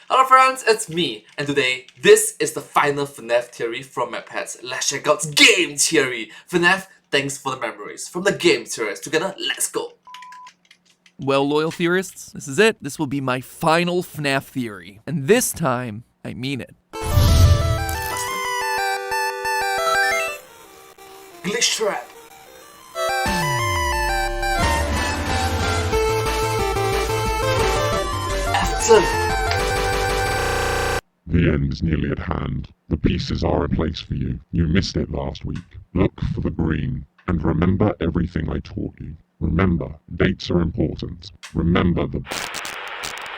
Hello friends, it's me, and today, this is the final FNAF theory from my pets. Let's check out game theory. FNAF, thanks for the memories. From the game theorists, together, let's go. Well, loyal theorists, this is it. This will be my final FNAF theory. And this time, I mean it. Glitch trap. After. The end is nearly at hand. The pieces are in place for you. You missed it last week. Look for the green. And remember everything I taught you. Remember, dates are important. Remember the...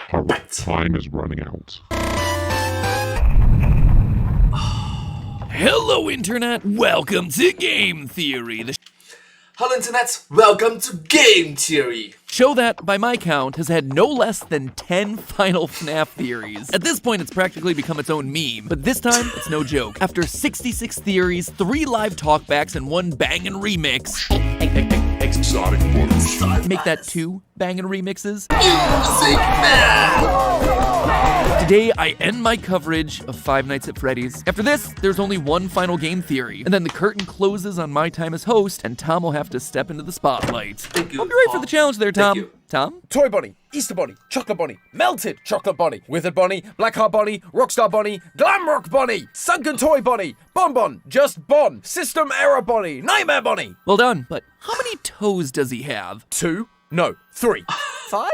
Hurry, time is running out. Hello, Internet! Welcome to Game Theory, the Hello Internet, welcome to game theory. show that, by my count, has had no less than 10 final FNAF theories. At this point, it's practically become its own meme, but this time, it's no joke. After 66 theories, 3 live talkbacks, and 1 bangin' remix... Exotic butters. Make that 2 bangin' remixes? Music man. Today, I end my coverage of Five Nights at Freddy's. After this, there's only one final game theory, and then the curtain closes on my time as host, and Tom will have to step into the spotlight. Thank you. Hope you're ready for the challenge there, Tom. Thank you. Tom? Toy Bunny, Easter Bunny, Chocolate Bunny, Melted Chocolate Bunny, Withered Bunny, Blackheart Bunny, Rockstar Bunny, Glamrock Bunny, Sunken Toy Bunny, Bonbon, Just Bon, System Error Bunny, Nightmare Bunny. Well done, but how many toes does he have? 2? No, 3. 5?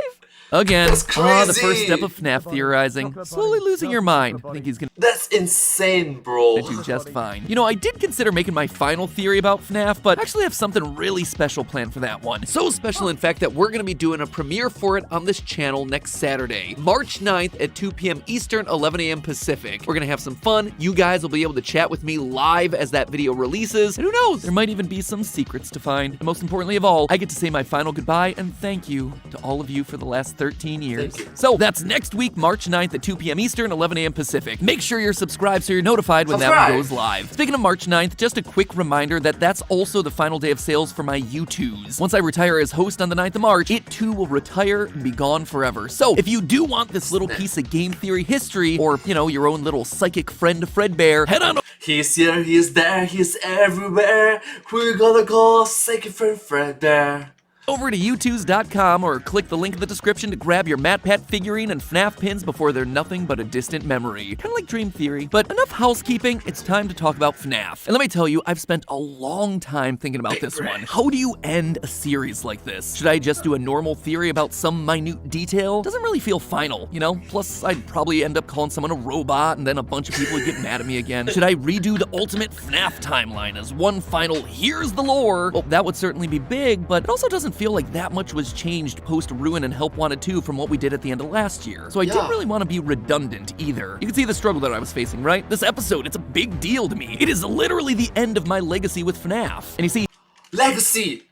Again, That's the crazy. first step of FNAF theorizing. Slowly losing your mind. I think he's gonna That's insane, bro. do just fine. You know, I did consider making my final theory about FNAF, but I actually have something really special planned for that one. So special, in fact, that we're gonna be doing a premiere for it on this channel next Saturday, March 9th at 2 p.m. Eastern, 11 a.m. Pacific. We're gonna have some fun. You guys will be able to chat with me live as that video releases. And who knows, there might even be some secrets to find. And most importantly of all, I get to say my final goodbye and thank you to all of you for the last 13 years. Thank you. So that's next week, March 9th at 2 p.m. Eastern, 11 a.m. Pacific. Make sure you're subscribed so you're notified when that one Subscribe. goes live. Speaking of March 9th, just a quick reminder that that's also the final day of sales for my YouTubes. Once I retire as host on the 9th of March, it too will retire and be gone forever. So if you do want this little piece of game theory history, or, you know, your own little psychic friend Fredbear, head on He's here, he's there, he's everywhere. Who you gonna call? Second friend Fredbear. over to youtubes.com or click the link in the description to grab your MatPat figurine and FNAF pins before they're nothing but a distant memory. Kinda like Dream Theory. But enough housekeeping, it's time to talk about FNAF. And let me tell you, I've spent a long time thinking about this one. How do you end a series like this? Should I just do a normal theory about some minute detail? Doesn't really feel final, you know? Plus, I'd probably end up calling someone a robot and then a bunch of people would get mad at me again. Should I redo the ultimate FNAF timeline as one final, here's the lore? Well, that would certainly be big, but it also doesn't feel like that much was changed post Ruin and Help Wanted 2 from what we did at the end of last year. So I didn't really want to be redundant either. You can see the struggle that I was facing, right? This episode, it's a big deal to me. It is literally the end of my legacy with FNAF. And you see, Legacy!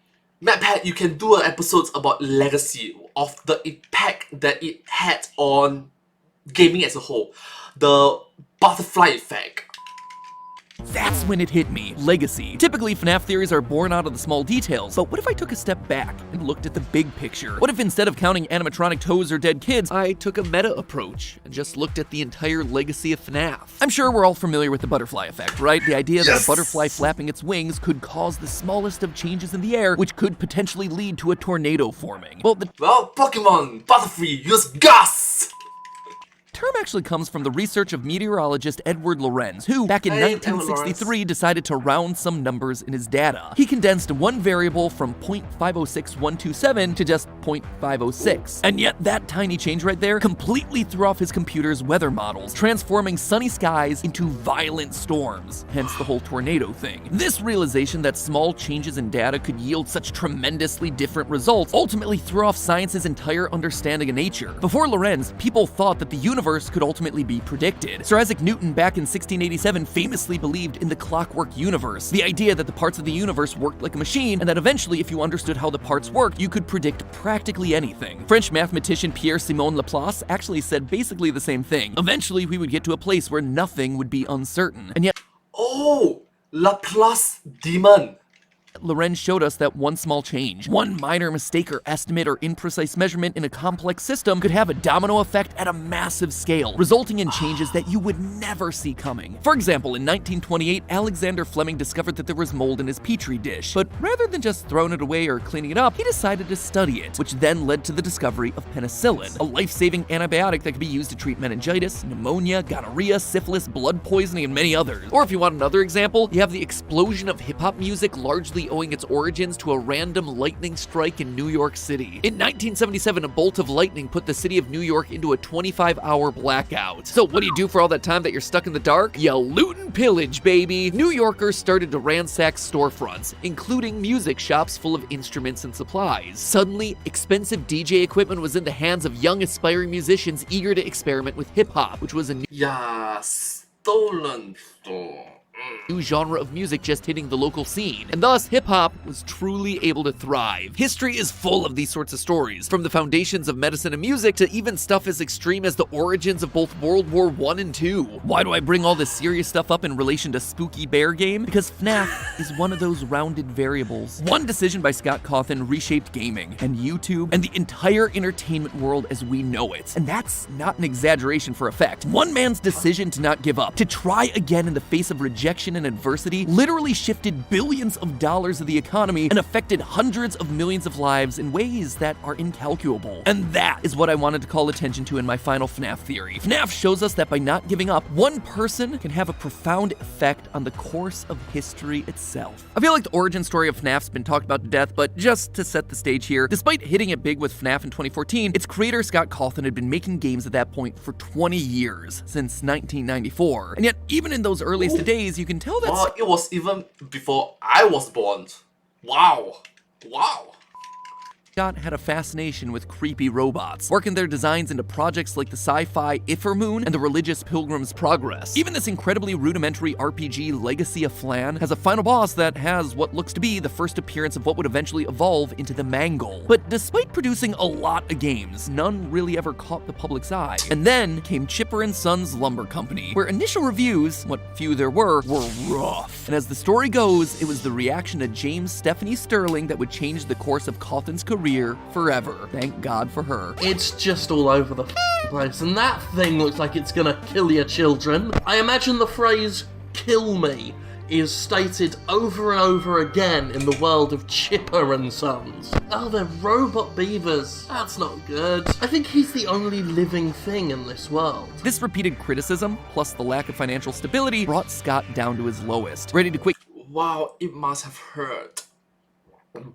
MatPat, you can do an episode about legacy of the impact that it had on gaming as a whole. The butterfly effect. that's when it hit me. Legacy. Typically, FNAF theories are born out of the small details, but what if I took a step back and looked at the big picture? What if instead of counting animatronic toes or dead kids, I took a meta approach and just looked at the entire legacy of FNAF? I'm sure we're all familiar with the butterfly effect, right? The idea that a butterfly flapping its wings could cause the smallest of changes in the air, which could potentially lead to a tornado forming. Well, the Well, Pokemon, Butterfree, use gas! term actually comes from the research of meteorologist Edward Lorenz, who, back in Hey, 1963, decided to round some numbers in his data. He condensed one variable from 0.506127 to just 0.506. And yet, that tiny change right there completely threw off his computer's weather models, transforming sunny skies into violent storms, hence the whole tornado thing. This realization that small changes in data could yield such tremendously different results ultimately threw off science's entire understanding of nature. Before Lorenz, people thought that the universe could ultimately be predicted. Sir Isaac Newton back in 1687 famously believed in the clockwork universe, the idea that the parts of the universe worked like a machine and that eventually if you understood how the parts worked, you could predict practically anything. French mathematician Pierre-Simon Laplace actually said basically the same thing. Eventually we would get to a place where nothing would be uncertain. And yet, Oh, Laplace demon. Lorenz showed us that one small change, one minor mistake or estimate or imprecise measurement in a complex system could have a domino effect at a massive scale, resulting in changes that you would never see coming. For example, in 1928, Alexander Fleming discovered that there was mold in his petri dish, but rather than just throwing it away or cleaning it up, he decided to study it, which then led to the discovery of penicillin, a life-saving antibiotic that could be used to treat meningitis, pneumonia, gonorrhea, syphilis, blood poisoning, and many others. Or if you want another example, you have the explosion of hip-hop music largely owing its origins to a random lightning strike in New York City. In 1977, a bolt of lightning put the city of New York into a 25-hour blackout. So what do you do for all that time that you're stuck in the dark? You loot and pillage, baby! New Yorkers started to ransack storefronts, including music shops full of instruments and supplies. Suddenly, expensive DJ equipment was in the hands of young aspiring musicians eager to experiment with hip-hop, which was a Yeah, stolen. new genre of music just hitting the local scene, and thus hip-hop was truly able to thrive. History is full of these sorts of stories, from the foundations of medicine and music to even stuff as extreme as the origins of both World War I and II. Why do I bring all this serious stuff up in relation to Spooky Bear Game? Because FNAF is one of those rounded variables. One decision by Scott Cawthon reshaped gaming, and YouTube, and the entire entertainment world as we know it. And that's not an exaggeration for effect. One man's decision to not give up, to try again in the face of rejection and adversity, literally shifted billions of dollars of the economy and affected hundreds of millions of lives in ways that are incalculable. And that is what I wanted to call attention to in my final FNAF theory. FNAF shows us that by not giving up, one person can have a profound effect on the course of history itself. I feel like the origin story of FNAF's been talked about to death, but just to set the stage here, despite hitting it big with FNAF in 2014, its creator Scott Cawthon had been making games at that point for 20 years, since 1994. And yet, even in those earliest days, you can tell that Oh, it was even before I was born. Wow. Wow. Scott had a fascination with creepy robots, working their designs into projects like the sci-fi Moon and the religious Pilgrim's Progress. Even this incredibly rudimentary RPG Legacy of Flan has a final boss that has what looks to be the first appearance of what would eventually evolve into the Mangle. But despite producing a lot of games, none really ever caught the public's eye. And then came Chipper & Sons Lumber Company, where initial reviews, what few there were rough. And as the story goes, it was the reaction to James Stephanie Sterling that would change the course of Cawthon's career forever. Thank God for her. It's just all over the place, and that thing looks like it's gonna kill your children. I imagine the phrase "kill me" is stated over and over again in the world of Chipper and Sons. Oh, they're robot beavers. That's not good. I think he's the only living thing in this world. This repeated criticism, plus the lack of financial stability, brought Scott down to his lowest. Ready to quit Wow, it must have hurt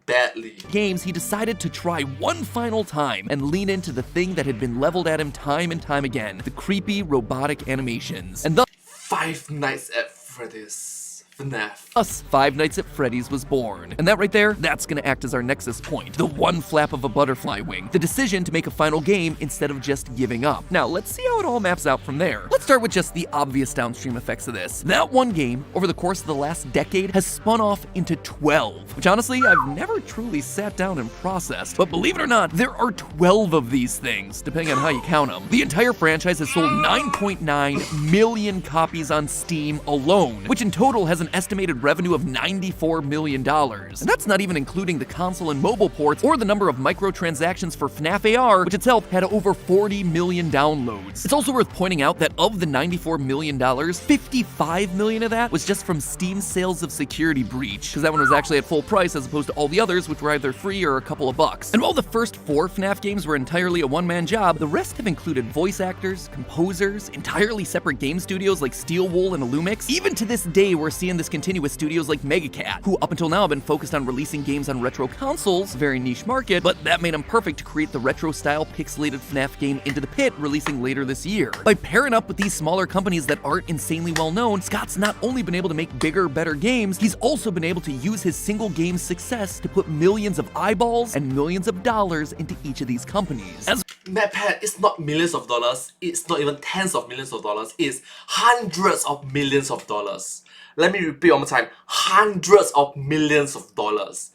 badly. games, he decided to try one final time and lean into the thing that had been leveled at him time and time again, the creepy robotic animations. And Five Nights at Freddy's. FNAF. thus, Five Nights at Freddy's was born. And that right there, that's gonna act as our nexus point. The one flap of a butterfly wing. The decision to make a final game instead of just giving up. Now, let's see how it all maps out from there. Let's start with just the obvious downstream effects of this. That one game, over the course of the last decade, has spun off into 12, which honestly, I've never truly sat down and processed. But believe it or not, there are 12 of these things, depending on how you count them. The entire franchise has sold 9.9 million copies on Steam alone, which in total has an estimated revenue of $94 million. And that's not even including the console and mobile ports or the number of microtransactions for FNAF AR, which itself had over 40 million downloads. It's also worth pointing out that of the $94 million, 55 million of that was just from Steam sales of Security Breach, because that one was actually at full price as opposed to all the others, which were either free or a couple of bucks. And while the first 4 FNAF games were entirely a one-man job, the rest have included voice actors, composers, entirely separate game studios like Steel Wool and Illumix. Even to this day, we're seeing this continue with studios like Megacat, who up until now have been focused on releasing games on retro consoles, very niche market, but that made them perfect to create the retro-style pixelated FNAF game Into the Pit, releasing later this year. By pairing up with these smaller companies that aren't insanely well known, Scott's not only been able to make bigger, better games, he's also been able to use his single game's success to put millions of eyeballs and millions of dollars into each of these companies. As MatPat, it's not millions of dollars, it's not even tens of millions of dollars, it's hundreds of millions of dollars. Let me repeat one more time, hundreds of millions of dollars.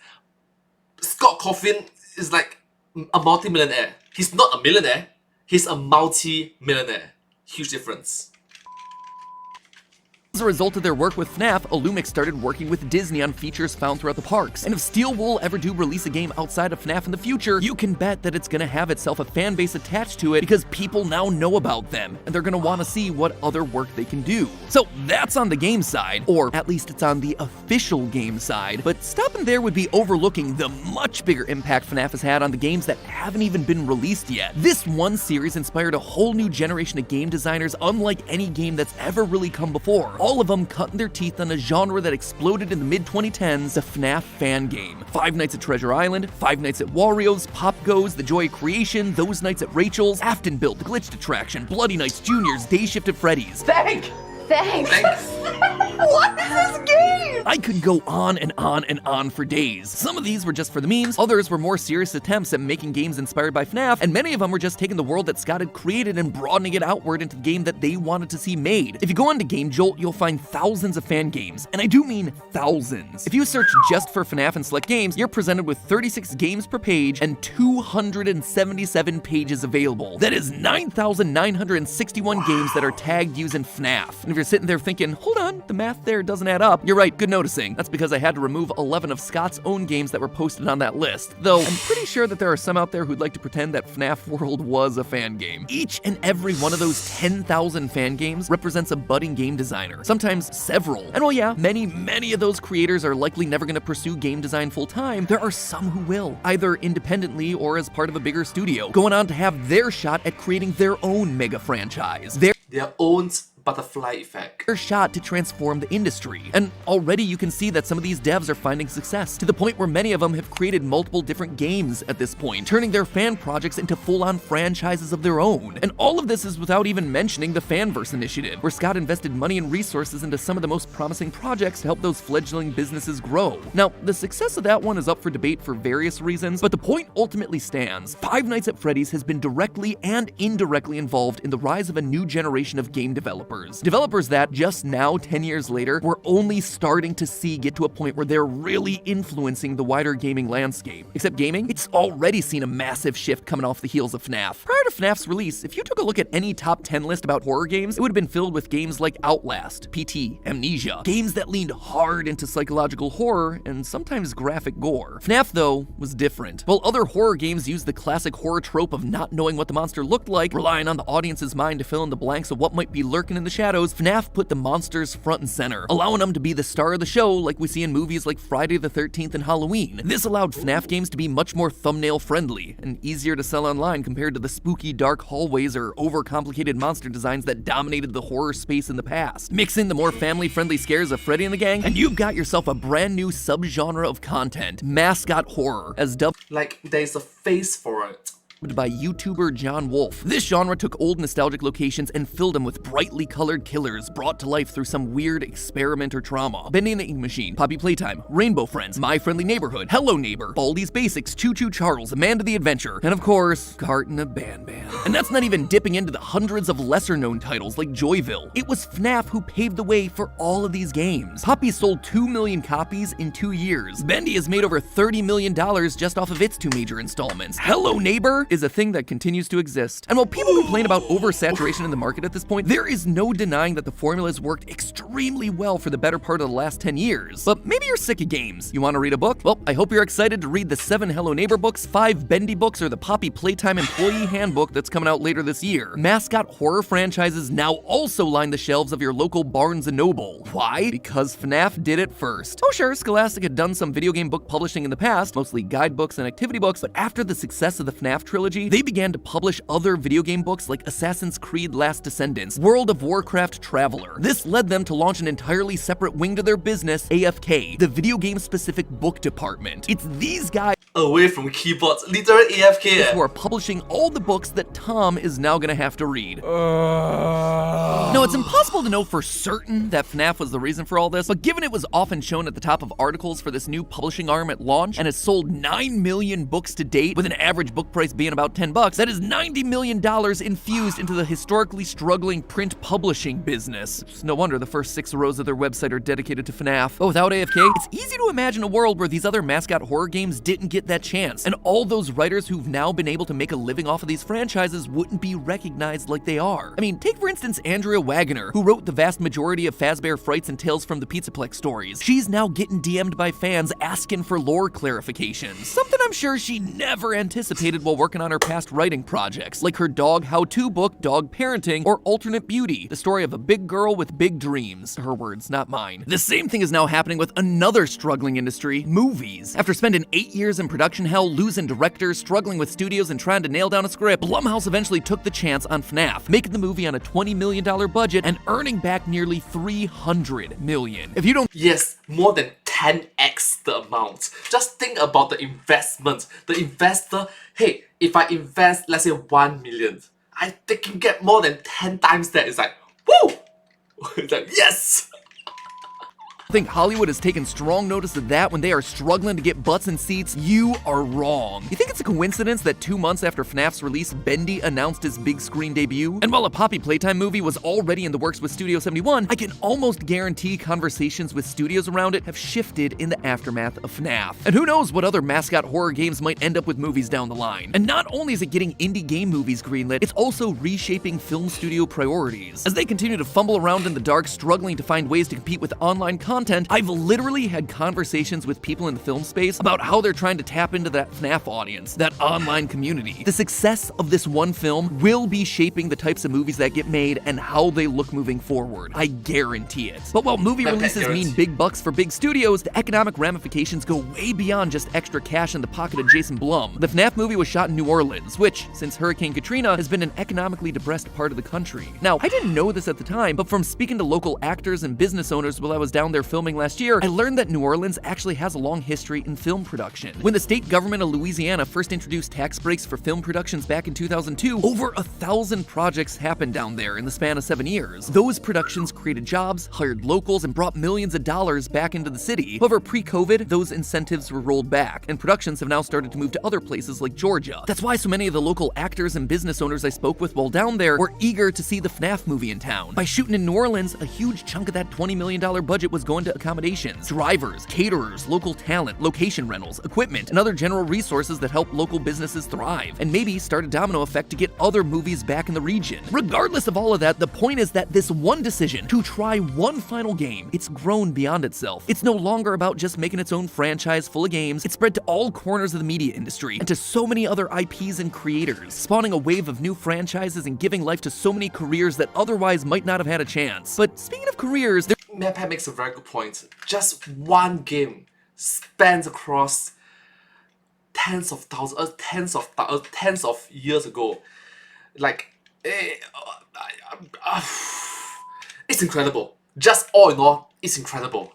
Scott Cawthon is like a multi-millionaire. He's not a millionaire, he's a multi-millionaire. Huge difference. As a result of their work with FNAF, Illumix started working with Disney on features found throughout the parks. And if Steel Wool ever do release a game outside of FNAF in the future, you can bet that it's gonna have itself a fan base attached to it because people now know about them, and they're gonna wanna see what other work they can do. So that's on the game side, or at least it's on the official game side, but stopping there would be overlooking the much bigger impact FNAF has had on the games that haven't even been released yet. This one series inspired a whole new generation of game designers unlike any game that's ever really come before. All of them cutting their teeth on a genre that exploded in the mid-2010s, the FNAF fan game. Five Nights at Treasure Island, Five Nights at Wario's, Pop Goes, The Joy of Creation, Those Nights at Rachel's, Afton Built, The Glitched Attraction, Bloody Nights Juniors, Day Shift at Freddy's. Thanks! What is this game? I could go on and on and on for days. Some of these were just for the memes, others were more serious attempts at making games inspired by FNAF, and many of them were just taking the world that Scott had created and broadening it outward into the game that they wanted to see made. If you go onto Game Jolt, you'll find thousands of fan games, and I do mean thousands. If you search just for FNAF and select games, you're presented with 36 games per page and 277 pages available. That is 9,961 games that are tagged using FNAF. And if you're sitting there thinking, hold on, the math there doesn't add up, you're right, good noticing. That's because I had to remove 11 of Scott's own games that were posted on that list, though I'm pretty sure that there are some out there who'd like to pretend that FNAF World was a fan game. Each and every one of those 10,000 fan games represents a budding game designer, sometimes several. And while yeah, many of those creators are likely never going to pursue game design full time, there are some who will, either independently or as part of a bigger studio, going on to have their shot at creating their own mega franchise. Their own butterfly effect. Their shot to transform the industry. And already you can see that some of these devs are finding success, to the point where many of them have created multiple different games at this point, turning their fan projects into full-on franchises of their own. And all of this is without even mentioning the Fanverse initiative, where Scott invested money and resources into some of the most promising projects to help those fledgling businesses grow. Now, the success of that one is up for debate for various reasons, but the point ultimately stands. Five Nights at Freddy's has been directly and indirectly involved in the rise of a new generation of game developers. Developers that, just now, 10 years later, we're only starting to see get to a point where they're really influencing the wider gaming landscape. Except gaming, it's already seen a massive shift coming off the heels of FNAF. Prior to FNAF's release, if you took a look at any top 10 list about horror games, it would have been filled with games like Outlast, PT, Amnesia, games that leaned hard into psychological horror and sometimes graphic gore. FNAF, though, was different. While other horror games used the classic horror trope of not knowing what the monster looked like, relying on the audience's mind to fill in the blanks of what might be lurking in the shadows, FNAF put the monsters front and center, allowing them to be the star of the show like we see in movies like Friday the 13th and Halloween. This allowed FNAF games to be much more thumbnail friendly and easier to sell online compared to the spooky dark hallways or overcomplicated monster designs that dominated the horror space in the past. Mix in the more family-friendly scares of Freddy and the gang, and you've got yourself a brand new subgenre of content, mascot horror, as dubbed Like, there's a face for it. by YouTuber John Wolfe. This genre took old nostalgic locations and filled them with brightly colored killers brought to life through some weird experiment or trauma. Bendy and the Ink Machine, Poppy Playtime, Rainbow Friends, My Friendly Neighborhood, Hello Neighbor, Baldi's Basics, Choo Choo Charles, Amanda the Adventure, and of course, Carton of Ban Ban. And that's not even dipping into the hundreds of lesser-known titles like Joyville. It was FNAF who paved the way for all of these games. Poppy sold 2 million copies in 2 years. Bendy has made over $30 million just off of its 2 major installments. Hello Neighbor is a thing that continues to exist. And while people complain about oversaturation in the market at this point, there is no denying that the formula has worked extremely well for the better part of the last 10 years. But maybe you're sick of games. You want to read a book? Well, I hope you're excited to read the 7 Hello Neighbor books, 5 Bendy books, or the Poppy Playtime Employee Handbook that's coming out later this year. Mascot horror franchises now also line the shelves of your local Barnes & Noble. Why? Because FNAF did it first. Oh sure, Scholastic had done some video game book publishing in the past, mostly guidebooks and activity books, but after the success of the FNAF trilogy, they began to publish other video game books like Assassin's Creed Last Descendants, World of Warcraft Traveler. This led them to launch an entirely separate wing to their business, AFK, the video game specific book department. It's these guys Away from keyboards, literal AFK. who are publishing all the books that Tom is now gonna have to read. No, it's impossible to know for certain that FNAF was the reason for all this, but given it was often shown at the top of articles for this new publishing arm at launch and has sold 9 million books to date, with an average book price being about $10, that is $90 million infused into the historically struggling print publishing business. It's no wonder the first 6 rows of their website are dedicated to FNAF. But without AFK, it's easy to imagine a world where these other mascot horror games didn't get get that chance, and all those writers who've now been able to make a living off of these franchises wouldn't be recognized like they are. I mean, take for instance Andrea Wagner, who wrote the vast majority of Fazbear Frights and Tales from the Pizzaplex stories. She's now getting DM'd by fans asking for lore clarifications, something I'm sure she never anticipated while working on her past writing projects, like her dog how-to book, Dog Parenting, or Alternate Beauty, the story of a big girl with big dreams. Her words, not mine. The same thing is now happening with another struggling industry, movies. After spending 8 years in production hell, losing directors, struggling with studios, and trying to nail down a script, Blumhouse eventually took the chance on FNAF, making the movie on a $20 million budget and earning back nearly $300 million. If you don't— Yes, more than 10x the amount. Just think about the investment. The investor, hey, if I invest, let's say 1 million, they can get more than 10 times that. It's like, woo! It's like, yes! think Hollywood has taken strong notice of that when they are struggling to get butts in seats, you are wrong. You think it's a coincidence that 2 months after FNAF's release, Bendy announced his big screen debut? And while a Poppy Playtime movie was already in the works with Studio 71, I can almost guarantee conversations with studios around it have shifted in the aftermath of FNAF. And who knows what other mascot horror games might end up with movies down the line. And not only is it getting indie game movies greenlit, it's also reshaping film studio priorities. As they continue to fumble around in the dark, struggling to find ways to compete with online content, I've literally had conversations with people in the film space about how they're trying to tap into that FNAF audience, that online community. The success of this one film will be shaping the types of movies that get made and how they look moving forward. I guarantee it. But while movie releases mean big bucks for big studios, the economic ramifications go way beyond just extra cash in the pocket of Jason Blum. The FNAF movie was shot in New Orleans, which, since Hurricane Katrina, has been an economically depressed part of the country. Now, I didn't know this at the time, but from speaking to local actors and business owners while I was down there filming last year, I learned that New Orleans actually has a long history in film production. When the state government of Louisiana first introduced tax breaks for film productions back in 2002, over 1,000 projects happened down there in the span of 7 years. Those productions created jobs, hired locals, and brought millions of dollars back into the city. However, pre-COVID, those incentives were rolled back, and productions have now started to move to other places like Georgia. That's why so many of the local actors and business owners I spoke with while down there were eager to see the FNAF movie in town. By shooting in New Orleans, a huge chunk of that $20 million budget was going to accommodations, drivers, caterers, local talent, location rentals, equipment, and other general resources that help local businesses thrive, and maybe start a domino effect to get other movies back in the region. Regardless of all of that, the point is that this one decision to try one final game, it's grown beyond itself. It's no longer about just making its own franchise full of games. It's spread to all corners of the media industry and to so many other IPs and creators, spawning a wave of new franchises and giving life to so many careers that otherwise might not have had a chance. But speaking of careers, MadPat makes a very good point. Just one game spans across tens of thousands, tens of years ago. Like, it's incredible. Just all in all, it's incredible.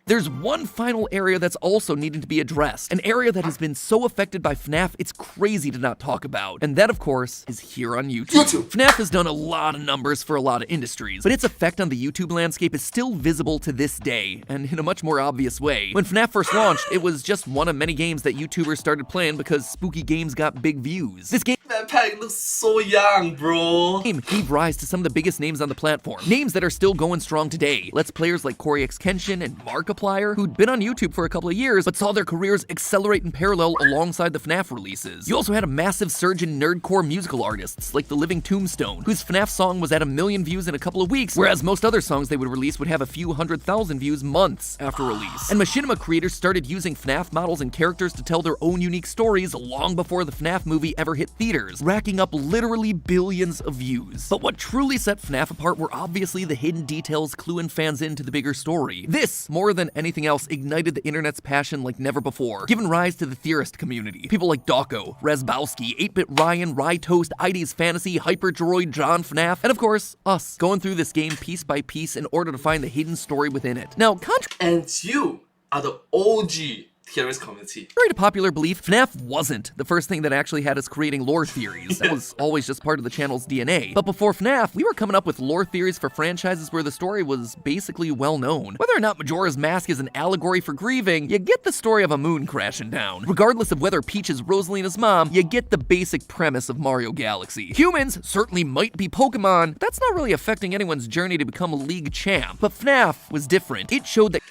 there's one final area that's also needing to be addressed, an area that has been so affected by FNAF it's crazy to not talk about, and that of course is here on YouTube. FNAF has done a lot of numbers for a lot of industries, but its effect on the YouTube landscape is still visible to this day, and in a much more obvious way. When FNAF first launched, it was just one of many games that YouTubers started playing because spooky games got big views. This game MadPat looks so young, bro. gave rise to some of the biggest names on the platform, names that are still going strong today. Let's players like Corey X Kenshin and Markiplier, who'd been on YouTube for a couple of years, but saw their careers accelerate in parallel alongside the FNAF releases. You also had a massive surge in nerdcore musical artists, like The Living Tombstone, whose FNAF song was at 1 million views in a couple of weeks, whereas most other songs they would release would have a few 100,000 views months after release. And machinima creators started using FNAF models and characters to tell their own unique stories long before the FNAF movie ever hit theaters, racking up literally billions of views. But what truly set FNAF apart were obviously the hidden details cluing fans into the bigger story. This, more than anything else, ignited the internet's passion like never before, giving rise to the Theorist community. People like Dawko, Razbowski, 8-Bit Ryan, Rye Toast, ID's Fantasy, Hyperdroid, John FNAF, and of course, us, going through this game piece by piece in order to find the hidden story within it. Now, And you are the OG Theorist community. contrary to popular belief, FNAF wasn't the first thing that actually had us creating lore theories. That was always just part of the channel's DNA. But before FNAF, we were coming up with lore theories for franchises where the story was basically well known. Whether or not Majora's Mask is an allegory for grieving, you get the story of a moon crashing down. Regardless of whether Peach is Rosalina's mom, you get the basic premise of Mario Galaxy. Humans certainly might be Pokemon, but that's not really affecting anyone's journey to become a league champ. But FNAF was different. It showed that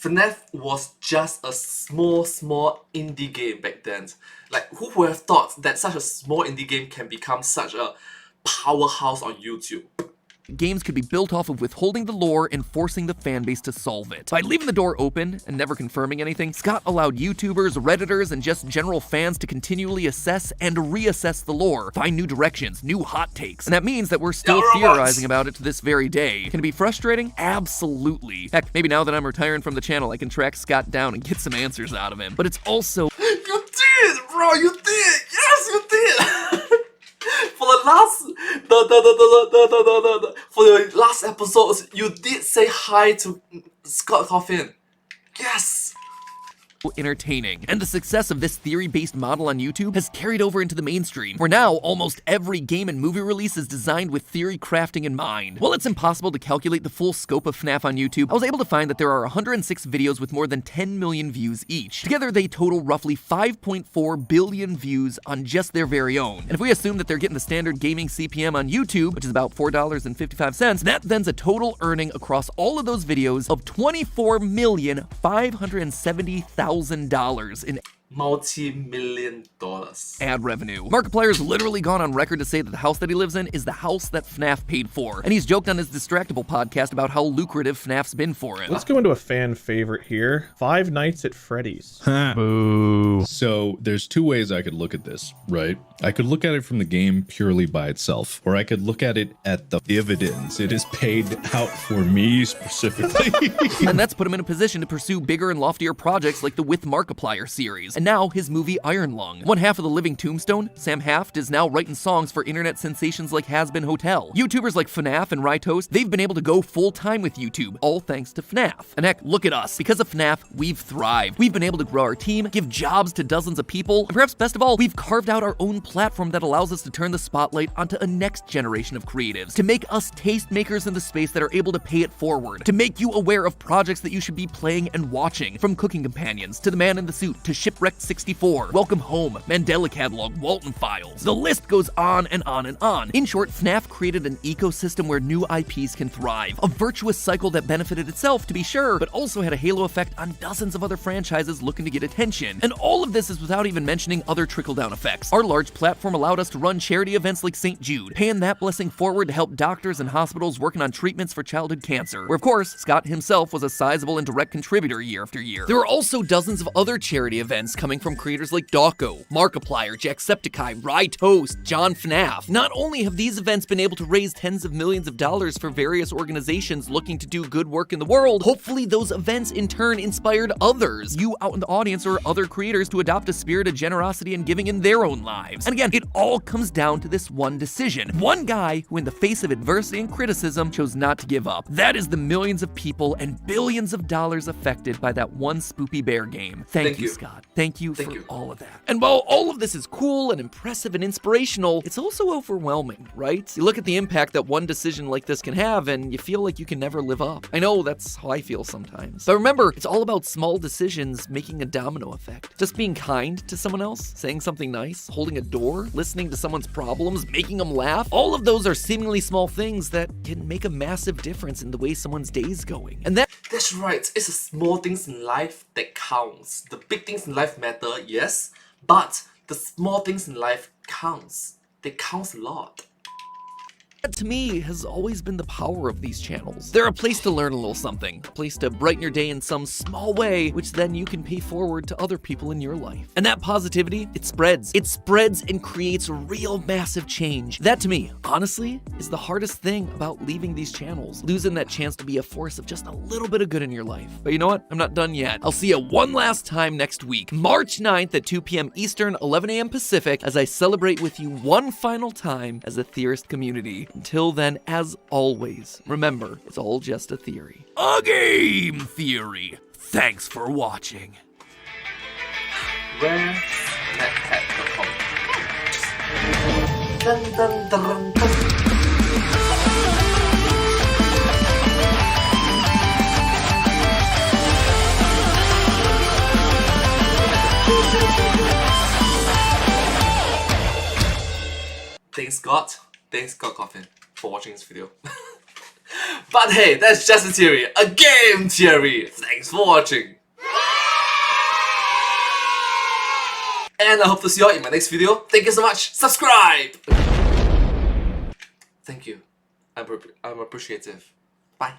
FNAF was just a small indie game back then. Like, who would have thought that such a small indie game can become such a powerhouse on YouTube? Games could be built off of withholding the lore and forcing the fanbase to solve it. By leaving the door open and never confirming anything, Scott allowed YouTubers, Redditors, and just general fans to continually assess and reassess the lore, find new directions, new hot takes. And that means that we're still theorizing about it to this very day. Can it be frustrating? Absolutely. Heck, maybe now that I'm retiring from the channel, I can track Scott down and get some answers out of him. But it's also... You did, bro! You did! Yes, you did! For the last, for the last episodes, you did say hi to Scott Coffin. Yes. Entertaining. And the success of this theory-based model on YouTube has carried over into the mainstream, where now almost every game and movie release is designed with theory crafting in mind. While it's impossible to calculate the full scope of FNAF on YouTube, I was able to find that there are 106 videos with more than 10 million views each. Together, they total roughly 5.4 billion views on just their very own. And if we assume that they're getting the standard gaming CPM on YouTube, which is about $4.55, that then's a total earning across all of those videos of $24,570,000 in multi-million dollars ad revenue. Markiplier's literally gone on record to say that the house that he lives in is the house that FNAF paid for. And he's joked on his Distractable podcast about how lucrative FNAF's been for him. Let's go into a fan favorite here. Five Nights at Freddy's. Boo. So there's two ways I could look at this, right? I could look at it from the game purely by itself, or I could look at it at the dividends it is paid out for me specifically. And that's put him in a position to pursue bigger and loftier projects like the With Markiplier series. And now his movie Iron Lung. One half of the Living Tombstone, Sam Haft, is now writing songs for internet sensations like Has Been Hotel. YouTubers like FNAF and Rytoast, they've been able to go full time with YouTube, all thanks to FNAF. And heck, look at us. Because of FNAF, we've thrived. We've been able to grow our team, give jobs to dozens of people, and perhaps best of all, we've carved out our own platform that allows us to turn the spotlight onto a next generation of creatives, to make us tastemakers in the space that are able to pay it forward, to make you aware of projects that you should be playing and watching, from Cooking Companions, to The Man in the Suit, to Shipwrecked 64, Welcome Home, Mandela Catalog, Walton Files. The list goes on and on and on. In short, FNAF created an ecosystem where new IPs can thrive, a virtuous cycle that benefited itself, to be sure, but also had a halo effect on dozens of other franchises looking to get attention. And all of this is without even mentioning other trickle-down effects. Our large platform allowed us to run charity events like St. Jude, paying that blessing forward to help doctors and hospitals working on treatments for childhood cancer, where of course, Scott himself was a sizable and direct contributor year after year. There were also dozens of other charity events coming from creators like Dawko, Markiplier, Jacksepticeye, Rytoast, John FNAF. Not only have these events been able to raise tens of millions of dollars for various organizations looking to do good work in the world, hopefully those events in turn inspired others, you out in the audience or other creators, to adopt a spirit of generosity and giving in their own lives. And again, it all comes down to this one decision. One guy who in the face of adversity and criticism chose not to give up. That is the millions of people and billions of dollars affected by that one Spoopy Bear game. Thank you, Scott. Thank you for all of that. And while all of this is cool and impressive and inspirational, it's also overwhelming, right? You look at the impact that one decision like this can have and you feel like you can never live up. I know that's how I feel sometimes. But remember, it's all about small decisions making a domino effect. Just being kind to someone else, saying something nice, holding a door, listening to someone's problems, making them laugh. All of those are seemingly small things that can make a massive difference in the way someone's day's going. And That's right, it's the small things in life that counts. The big things in life matter, yes, but the small things in life counts. They count a lot. that to me has always been the power of these channels. They're a place to learn a little something, a place to brighten your day in some small way, which then you can pay forward to other people in your life. And that positivity, it spreads. It spreads and creates real massive change. That to me, honestly, is the hardest thing about leaving these channels, losing that chance to be a force of just a little bit of good in your life. But you know what? I'm not done yet. I'll see you one last time next week, March 9th at 2 p.m. Eastern, 11 a.m. Pacific, as I celebrate with you one final time as a theorist community. Until then, as always, remember, it's all just a theory. A game theory. Thanks for watching. RareSnackPad.com. Dun, dun, dun, dun. Thanks God Coffin for watching this video. But hey, that's just a theory, a game theory. Thanks for watching. And I hope to see you all in my next video. Thank you so much. Subscribe. Thank you. I'm appreciative. Bye.